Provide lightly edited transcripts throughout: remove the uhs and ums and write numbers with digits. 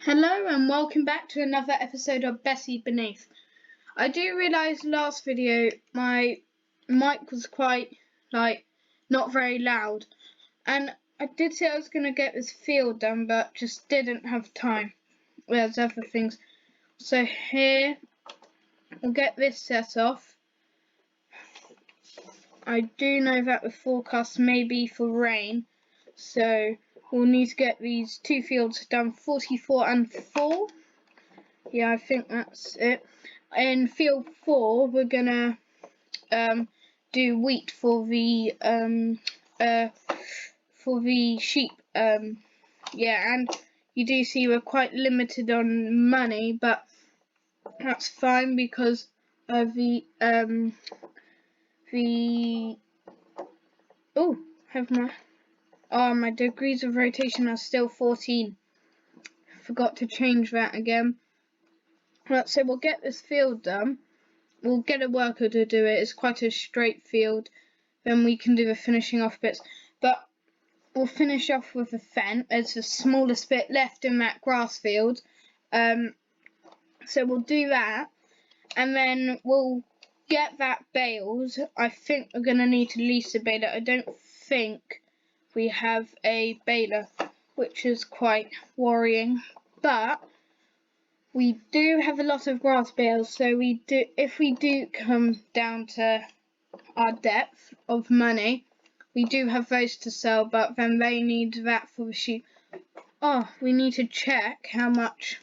Hello and welcome back to another episode of Bessy Beneath. I do realise last video my mic was quite not very loud, and I did say I was going to get this field done but just didn't have time. There's other things. So here we'll get this set off. I do know that the forecast may be for rain, so we'll need to get these two fields done, 44 and 4. Yeah, I think that's it. In field 4, we're gonna do wheat for the sheep. Yeah, and you do see we're quite limited on money, but that's fine because my degrees of rotation are still 14. Forgot to change that again. Right, so we'll get this field done. We'll get a worker to do it. It's quite a straight field. Then we can do the finishing off bits. But we'll finish off with a fence. There's the smallest bit left in that grass field. So we'll do that. And then we'll get that baled. I think we're going to need to lease a baler. I don't think we have a baler, which is quite worrying. But we do have a lot of grass bales, so if we do come down to our depth of money, we do have those to sell, but then they need that for the sheep. Oh, we need to check how much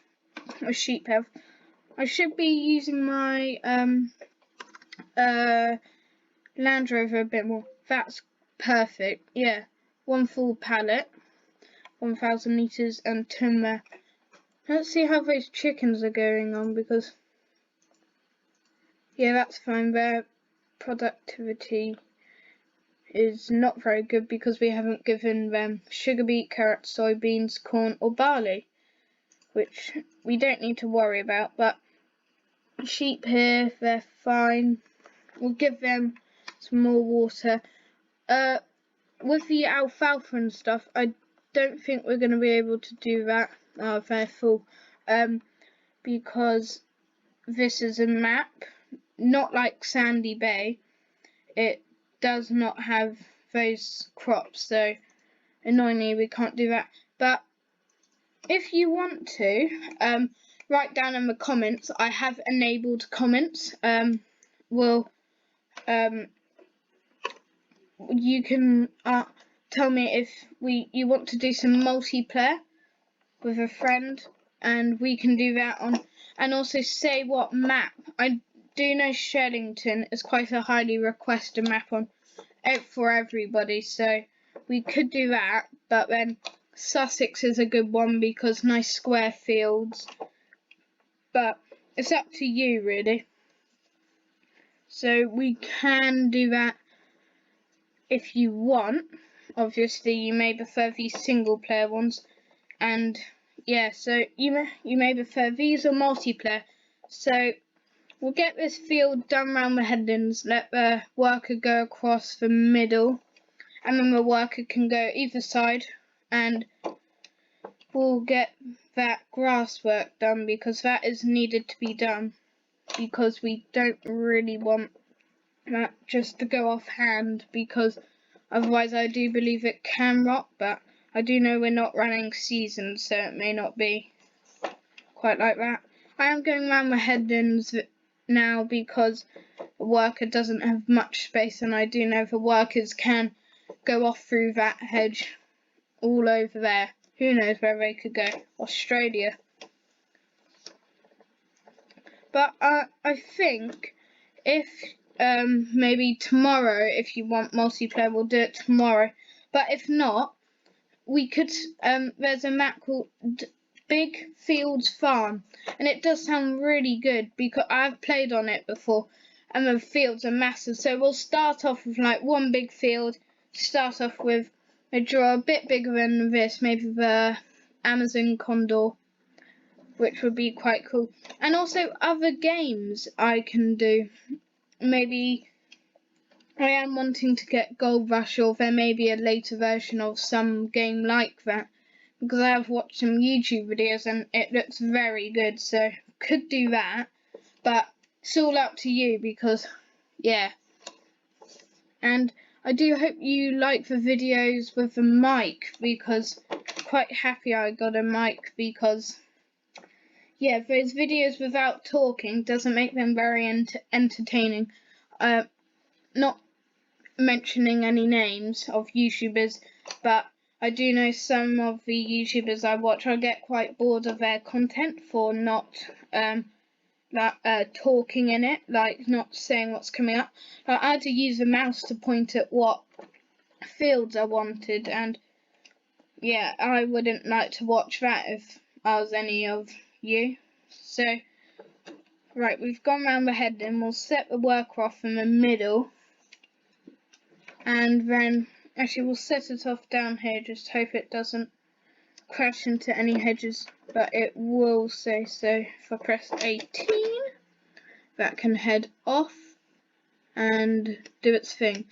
a sheep have. I should be using my Land Rover a bit more. That's perfect. Yeah, 1 full pallet, 1,000 litres and timber. Let's see how those chickens are going on, because yeah, that's fine. Their productivity is not very good because we haven't given them sugar beet, carrots, soybeans, corn or barley, which we don't need to worry about. But sheep here, they're fine. We'll give them some more water. With the alfalfa and stuff, I don't think we're going to be able to do that. Oh, they're full. Because this is a map, not like Sandy Bay. It does not have those crops, so annoyingly we can't do that. But if you want to, write down in the comments. I have enabled comments. You can tell me if you want to do some multiplayer with a friend, and we can do that on, and also say what map. I do know Shellington is quite a highly requested map on for everybody, so we could do that. But then Sussex is a good one because nice square fields, but it's up to you really. So we can do that if you want. Obviously you may prefer these single player ones, and yeah, so you may prefer these or multiplayer. So we'll get this field done round the headlands, let the worker go across the middle, and then the worker can go either side, and we'll get that grass work done because that is needed to be done, because we don't really want that just to go off hand, because otherwise I do believe it can rot. But I do know we're not running seasons, so it may not be quite like that. I am going around the headlands now because the worker doesn't have much space, and I do know the workers can go off through that hedge all over there. Who knows where they could go? Australia. But I think if maybe tomorrow, if you want multiplayer, we'll do it tomorrow. But if not, we could, there's a map called Big Fields Farm, and it does sound really good because I've played on it before, and the fields are massive. So we'll start off with like one big field, start off with a draw a bit bigger than this, maybe the Amazon condor, which would be quite cool. And also other games I can do. Maybe I am wanting to get Gold Rush, or there may be a later version of some game like that, because I have watched some YouTube videos and it looks very good, so could do that, but it's all up to you because, yeah. And I do hope you like the videos with the mic, because quite happy I got a mic, because, yeah, those videos without talking doesn't make them very entertaining. Not mentioning any names of YouTubers, but I do know some of the YouTubers I watch, I get quite bored of their content for not talking in it, like not saying what's coming up. Like, I had to use the mouse to point at what fields I wanted, and yeah, I wouldn't like to watch that if I was any of you. So, right, we've gone round the head, and we'll set the worker off in the middle, and then actually we'll set it off down here, just hope it doesn't crash into any hedges, but it will say so. If I press 18, that can head off and do its thing.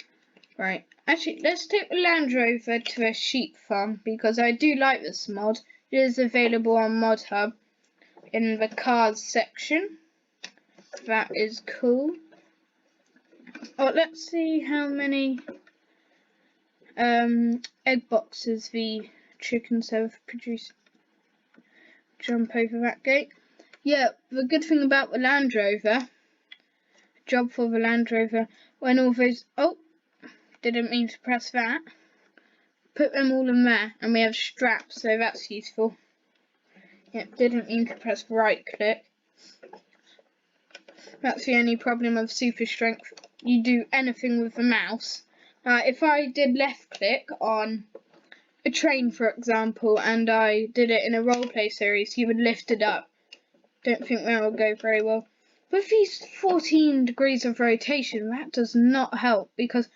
Right, actually let's take the Land Rover to a sheep farm, because I do like this mod. It is available on Mod Hub in the cars section. That is cool. Oh, let's see how many egg boxes the chickens have produced. Jump over that gate. Yeah, the good thing about the Land Rover, job for the Land Rover, when all those, oh, didn't mean to press that, put them all in there, and we have straps, so that's useful. Yep, didn't mean to press right click. That's the only problem with super strength. You do anything with the mouse. If I did left click on a train, for example, and I did it in a roleplay series, you would lift it up. Don't think that will go very well. With these 14 degrees of rotation, that does not help, because,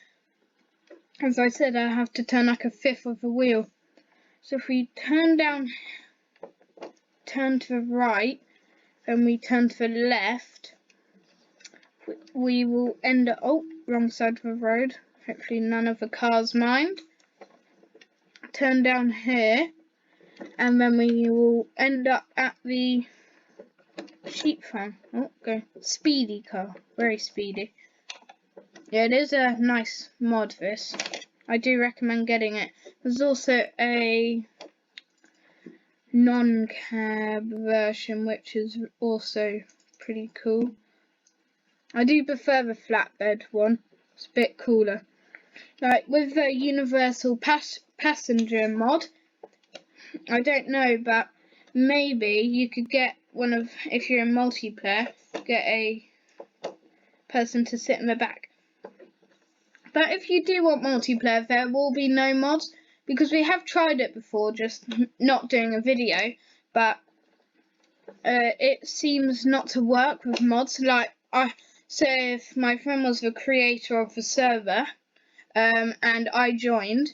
as I said, I have to turn like a fifth of the wheel. So if we turn down, turn to the right, and we turn to the left, we will end up, oh, wrong side of the road. Hopefully none of the cars mind. Turn down here, and then we will end up at the sheep farm. Oh, go. Speedy car. Very speedy. Yeah, it is a nice mod, this. I do recommend getting it. There's also a non-cab version, which is also pretty cool. I do prefer the flatbed one. It's a bit cooler. Like, with the universal passenger mod, I don't know, but maybe you could get one of, if you're in multiplayer, get a person to sit in the back. But if you do want multiplayer, there will be no mods, because we have tried it before, just not doing a video, but it seems not to work with mods. Like, say if my friend was the creator of the server, and I joined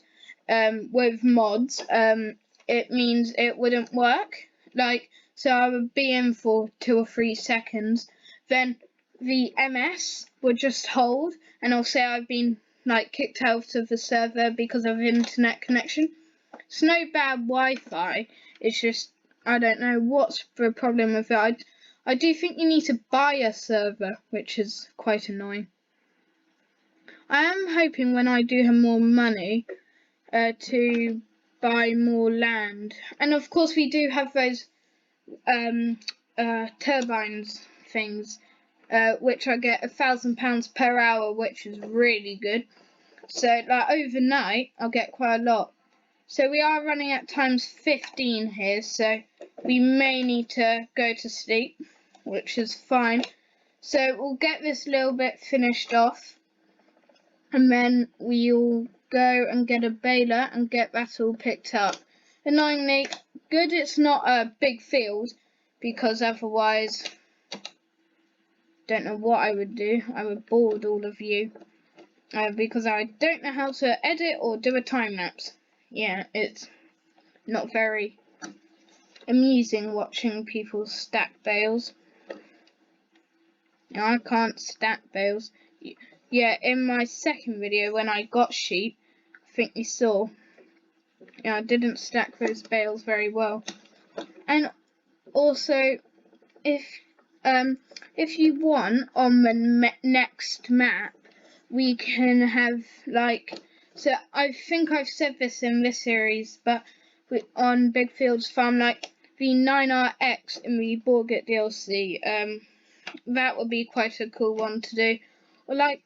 with mods, it means it wouldn't work. Like, so I would be in for 2 or 3 seconds, then the MS would just hold, and I'll say I've been like kicked out of the server because of internet connection. It's no bad Wi-Fi, it's just, I don't know what's the problem with it. I do think you need to buy a server, which is quite annoying. I am hoping when I do have more money to buy more land. And of course we do have those turbines things, which I get £1,000 per hour, which is really good. So like overnight I'll get quite a lot. So we are running at times 15 here, so we may need to go to sleep, which is fine. So we'll get this little bit finished off, and then we'll go and get a baler and get that all picked up. Annoyingly, good it's not a big field, because otherwise, don't know what I would do. I would bored all of you, because I don't know how to edit or do a time lapse. Yeah, it's not very amusing watching people stack bales. Now, I can't stack bales. Yeah, in my second video when I got sheep, I think you saw, Yeah, I didn't stack those bales very well. And also, if you want on the next map, we can have like. So I think I've said this in this series, but on Big Fields Farm, like the 9RX in the Borget DLC, that would be quite a cool one to do. Or like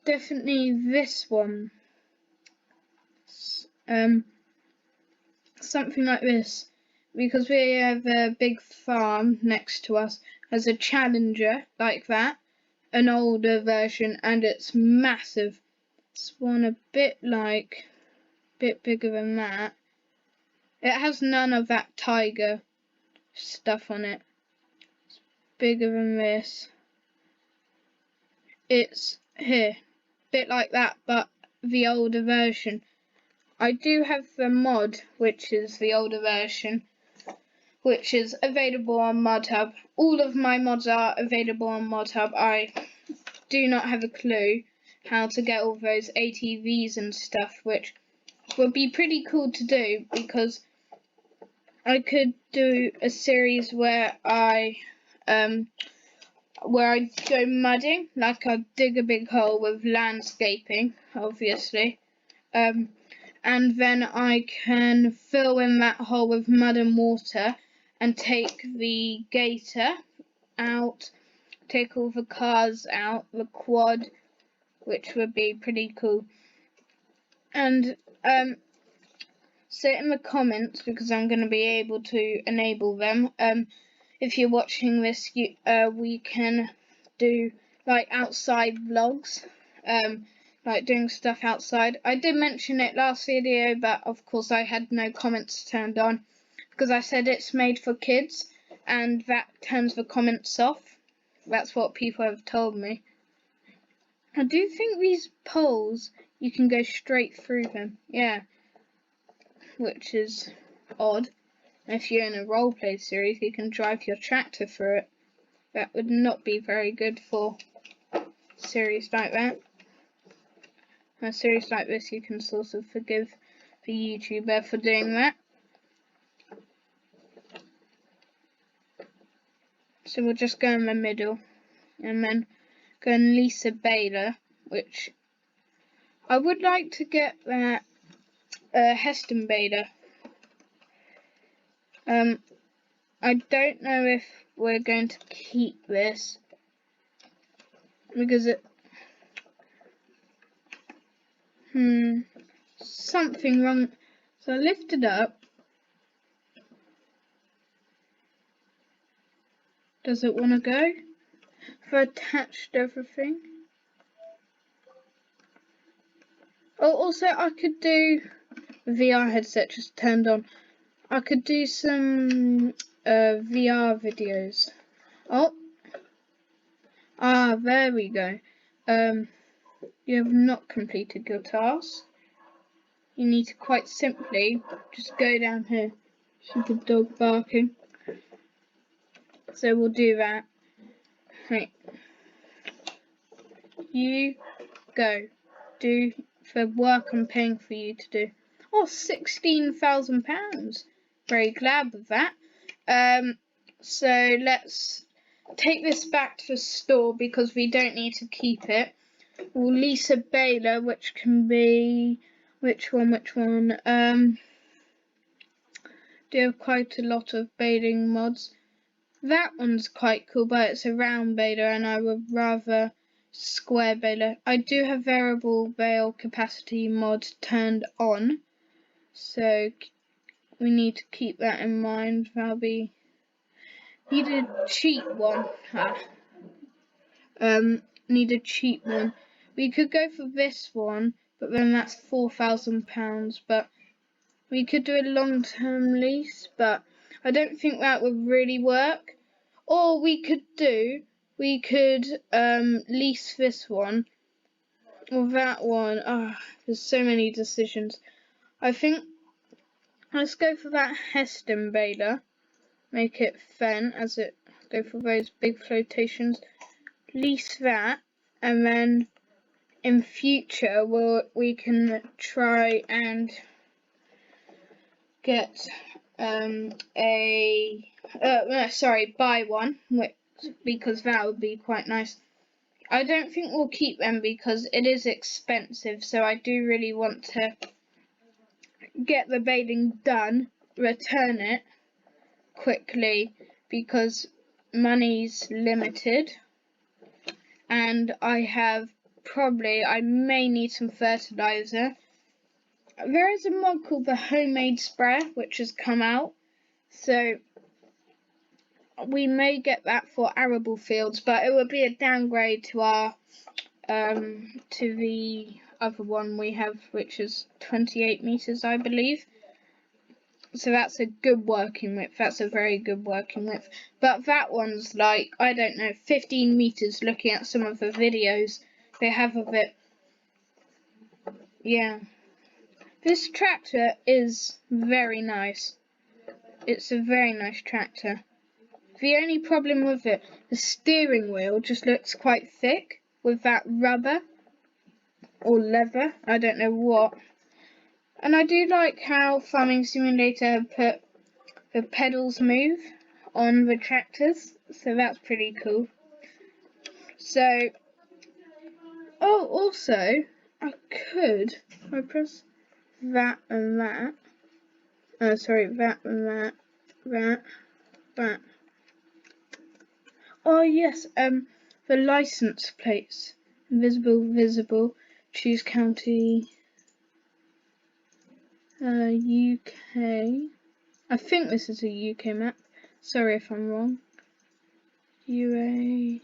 definitely this one. Something like this, because we have a big farm next to us, has a Challenger like that, an older version, and it's massive. This one a bit bigger than that. It has none of that tiger stuff on it. It's bigger than this. It's here, bit like that, but the older version. I do have the mod, which is the older version, which is available on ModHub. All of my mods are available on ModHub. I do not have a clue how to get all those ATVs and stuff, which would be pretty cool to do, because I could do a series where I go mudding, like I'd dig a big hole with landscaping, obviously. And then I can fill in that hole with mud and water and take the gator out, take all the cars out, the quad, which would be pretty cool. And say in the comments, because I'm going to be able to enable them, if you're watching this, we can do like outside vlogs, like doing stuff outside. I did mention it last video, but of course I had no comments turned on, because I said it's made for kids, and that turns the comments off. That's what people have told me. I do think these poles, you can go straight through them, yeah, which is odd. If you're in a roleplay series, you can drive your tractor through it. That would not be very good for a series like that. In a series like this, you can sort of forgive the YouTuber for doing that. So we'll just go in the middle, and then go and lease a baler, which I would like to get that Heston baler. I don't know if we're going to keep this, because something wrong. So I lift it up. Does it want to go? If I attached everything. Oh, also I could do VR headset just turned on. I could do some VR videos. Oh, there we go. You have not completed your task. You need to quite simply just go down here. See the dog barking. So we'll do that. Right. You go. Do the work I'm paying for you to do. Oh, £16,000. Very glad with that. So let's take this back to the store, because we don't need to keep it. We'll lease a baler, which can be which one? Do have quite a lot of baling mods. That one's quite cool, but it's a round baler, and I would rather square baler. I do have variable bale capacity mod turned on, so we need to keep that in mind. That'll be need a cheap one. Need a cheap one. We could go for this one, but then that's £4,000. But we could do a long-term lease, but I don't think that would really work. Or we could lease this one or that one. There's so many decisions. I think let's go for that Heston baler. Make it fen, as it go for those big flotations. Lease that, and then in future we can try and get buy one, because that would be quite nice. I don't think we'll keep them because it is expensive, so I do really want to get the bathing done, return it quickly because money's limited, and I may need some fertilizer. There is a mod called the homemade sprayer which has come out, so we may get that for arable fields, but it would be a downgrade to our to the other one we have, which is 28 meters, I believe. So that's a good working width. That's a very good working width. But that one's like, I don't know, 15 meters. Looking at some of the videos they have of it. Yeah. This tractor is very nice. It's a very nice tractor. The only problem with it, the steering wheel just looks quite thick with that rubber or leather, I don't know what. And I do like how Farming Simulator put the pedals move on the tractors, so that's pretty cool. So, also, I press that and that, that and that. Oh yes, the license plates, visible, choose county, UK. I think this is a UK map. Sorry if I'm wrong. UA.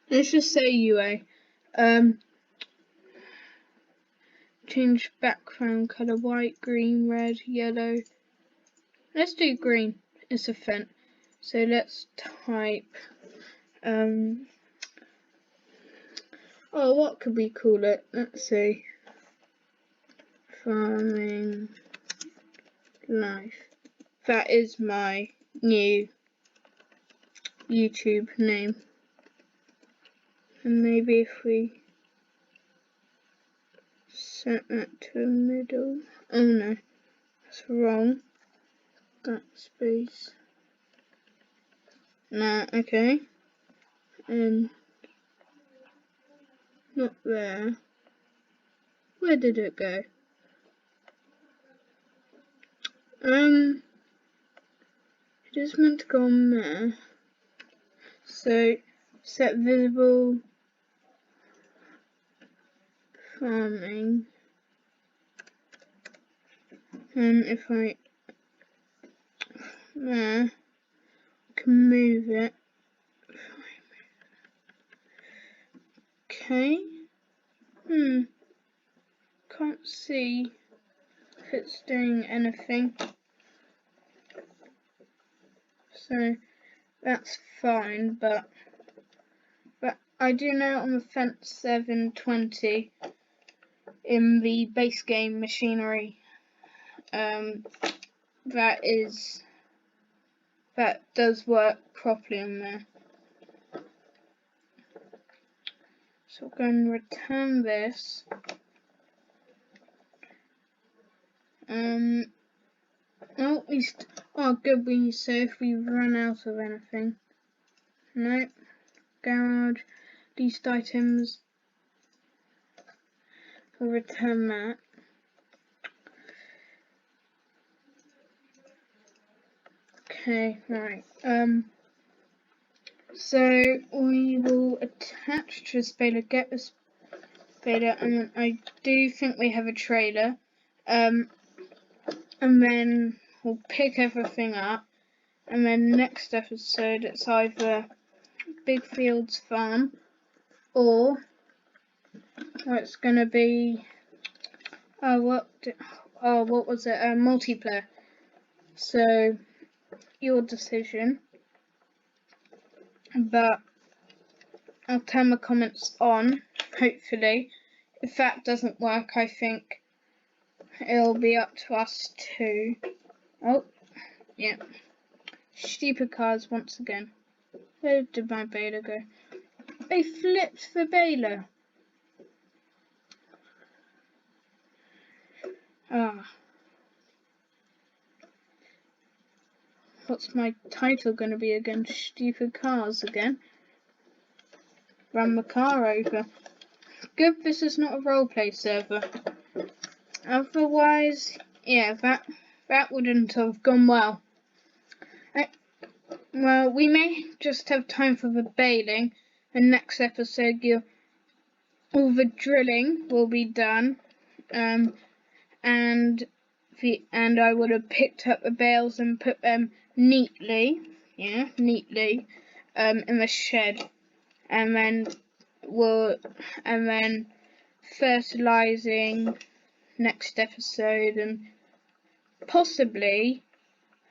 Let's just say UA. Change background colour: white, green, red, yellow. Let's do green. It's a fence. So let's type. What could we call it? Let's see. Farming life. That is my new YouTube name. And maybe if we set that to the middle. Oh no, that's wrong. That space. Nah, okay. And not there. Where did it go? It is meant to go on there. So set visible farming. And if I can move it. Okay. Can't see if it's doing anything. So that's fine, but I do know on the fence 720 in the base game machinery, that does work properly on there. So we're going to return this. Good. So if we run out of anything, nope. Garage, leased items. We'll return that. Okay, right. So we will attach to a spader, get the spader, and then I do think we have a trailer. And then we'll pick everything up, and then next episode it's either Big Fields Farm or it's gonna be what was it? Multiplayer. So your decision. But I'll turn the comments on, hopefully. If that doesn't work, I think it'll be up to us too. Oh, yeah. Stupid cars once again. Where did my baler go? They flipped the baler. Ah. What's my title going to be again? Stupid cars again. Run the car over. Good, this is not a roleplay server. Otherwise, yeah, that wouldn't have gone well. Well, we may just have time for the baling. The next episode, all the drilling will be done, and I would have picked up the bales and put them neatly, in the shed, and then fertilizing next episode and possibly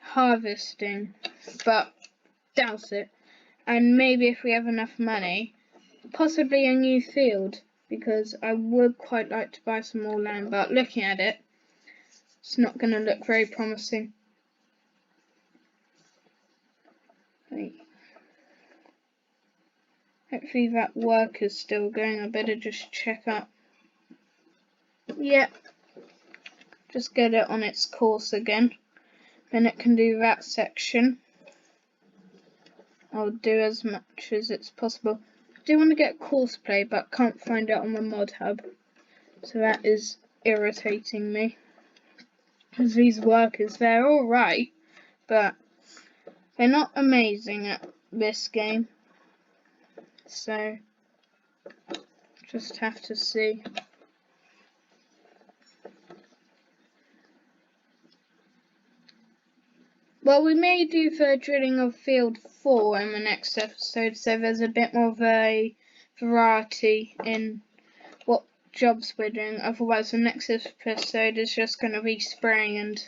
harvesting, but doubt it. And maybe if we have enough money, possibly a new field, because I would quite like to buy some more land, but looking at it, it's not going to look very promising. Hopefully that work is still going. I better just check up. Yep. Just get it on its course again. Then it can do that section. I'll do as much as it's possible. I do want to get courseplay, but can't find it on the mod hub. So that is irritating me. Because these workers, they're alright, but they're not amazing at this game. So, just have to see. Well, we may do the drilling of field 4 in the next episode, so there's a bit more of a variety in what jobs we're doing. Otherwise, the next episode is just going to be spraying and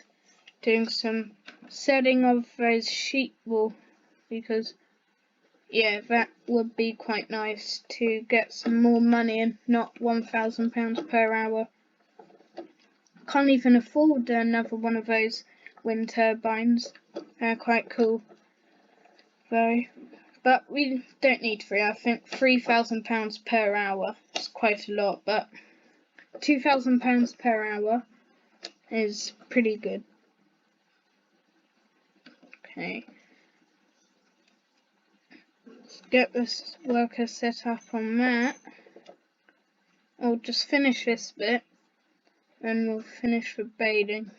doing some setting of those sheep wool, because yeah, that would be quite nice to get some more money and not £1,000 per hour. Can't even afford another one of those wind turbines. They're quite cool though, but we don't need 3. I think £3,000 per hour is quite a lot, but £2,000 per hour is pretty good. Okay, let's get this worker set up on that. I'll just finish this bit, then we'll finish the baling.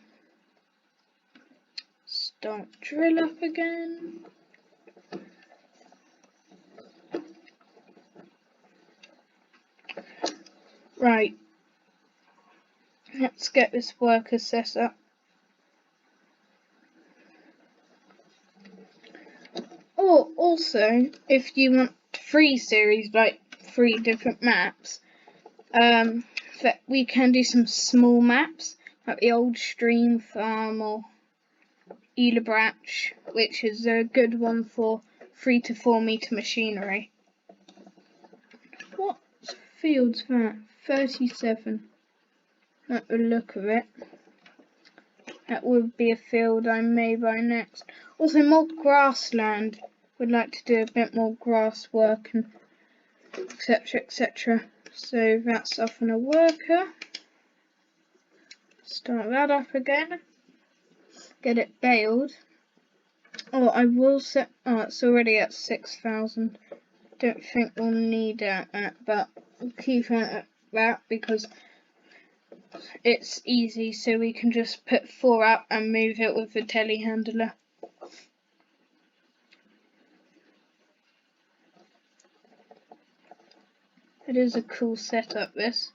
Start drill up again. Right, let's get this worker set up. Or also, if you want 3 series, like 3 different maps, that we can do some small maps, like the old stream farm or Elabratch, which is a good one for 3 to 4 meter machinery. What field's that? 37. At the look of it, that would be a field I may buy next. Also, more grassland. Would like to do a bit more grass work and etc. So that's off on a worker. Start that up again. Get it baled. Oh, I will set. Oh, it's already at 6,000. Don't think we'll need that, but we'll keep it at that because it's easy. So we can just put 4 up and move it with the telehandler. It is a cool setup, this.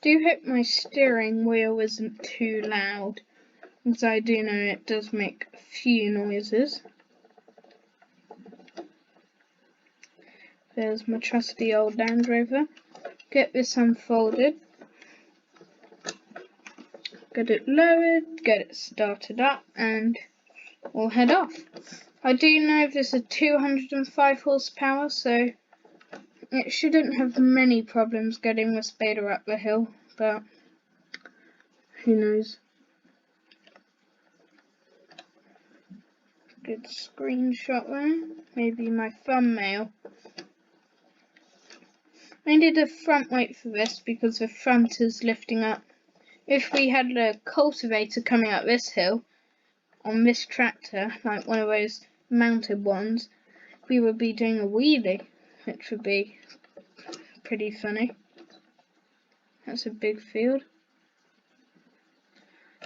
Do hope my steering wheel isn't too loud, because I do know it does make a few noises. There's my trusty old Land Rover. Get this unfolded. get it lowered, get it started up, and we'll head off. I do know this is 205 horsepower, so it shouldn't have many problems getting the Spader up the hill, but who knows. Good screenshot there. Maybe my thumbnail. I needed a front weight for this because the front is lifting up. If we had a cultivator coming up this hill on this tractor, like one of those mounted ones, we would be doing a wheelie, which would be pretty funny. That's a big field.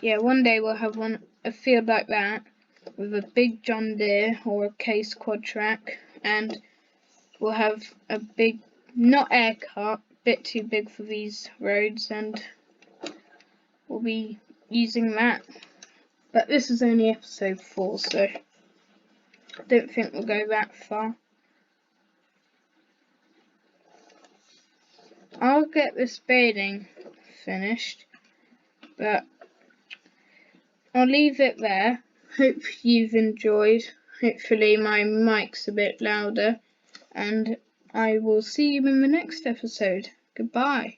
Yeah, one day we'll have a field like that with a big John Deere or a Case quad track, and we'll have a big, not air cart, bit too big for these roads, and we'll be using that. But this is only episode 4, so I don't think we'll go that far. I'll get this spading finished, but I'll leave it there. Hope you've enjoyed. Hopefully my mic's a bit louder, and I will see you in the next episode. Goodbye.